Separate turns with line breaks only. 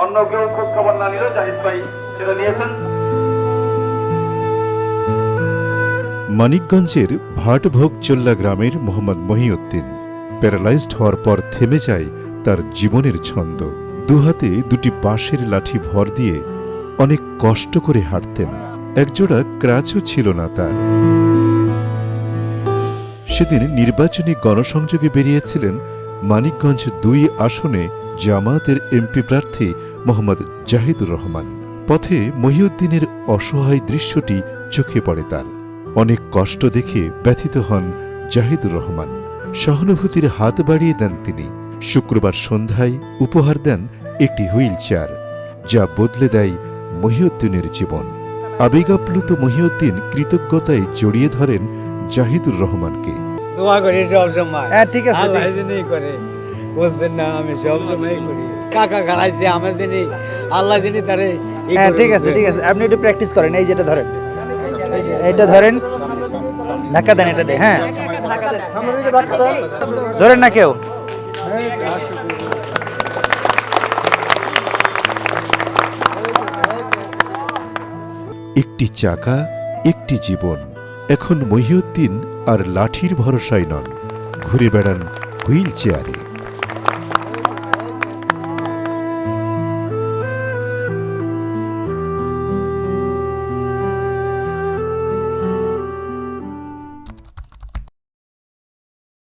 অন্য কেউ খোঁজ খবর না নিলেও জাহিদ ভাই সেটা নিয়েছেন।
মানিকগঞ্জের ভাটভোগচোল্লা গ্রামের মোহাম্মদ মহিউদ্দিন প্যারালাইজড হওয়ার পর থেমে যায় তার জীবনের ছন্দ। দুহাতে দুটি বাঁশের লাঠি ভর দিয়ে অনেক কষ্ট করে হাঁটতেন। একজোড়া ক্রাচও ছিল না তার। সেদিন নির্বাচনী গণসংযোগে বেরিয়েছিলেন মানিকগঞ্জ ২ আসনে জামায়াতের এমপি প্রার্থী মোহাম্মদ জাহিদুর রহমান। পথে মহিউদ্দিনের অসহায় দৃশ্যটি চোখে পড়ে তার। অনেক কষ্ট দেখে ব্যথিত হন জাহিদুর রহমান। সহানুভূতির হাত বাড়িয়ে দেন তিনি। শুক্রবার সন্ধ্যায় উপহার দেন একটি হুইল চেয়ার, যা বদলে দেয় মহিউদ্দিনের জীবন। আবেগাপ্লুত মহিউদ্দিন কৃতজ্ঞতায় জড়িয়ে ধরেন জাহিদুর রহমানকে।
দোয়া করি সব সময়।
হ্যাঁ, ঠিক আছে।
আল্লাহ যিনি করে বুঝছেন না, আমি সব সময় করি। কাকা খাড়াইছে আমার যিনি, আল্লাহ যিনি তারে
হ্যাঁ, ঠিক আছে, ঠিক আছে। আপনি একটু প্র্যাকটিস করেন। এই যেটা ধরেন, এইটা ধরেন, ধাক্কা দেন, এটা দেন। হ্যাঁ, ধরেন না কেউ।
একটি চাকা, একটি জীবন। এখন মহিউদ্দিন আর লাঠির ভরসায় নন, ঘুরে বেড়ান হুইল চেয়ারে।